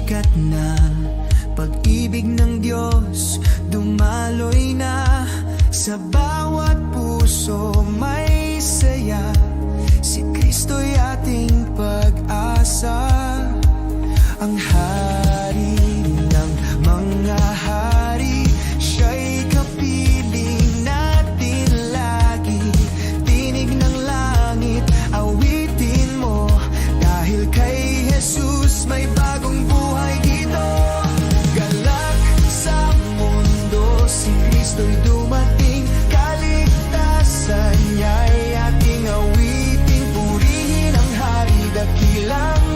sikat na pag-ibig ng Diyos dumaloy na sa bawat puso may saya. Si Kristo'y ating pag-asa, ang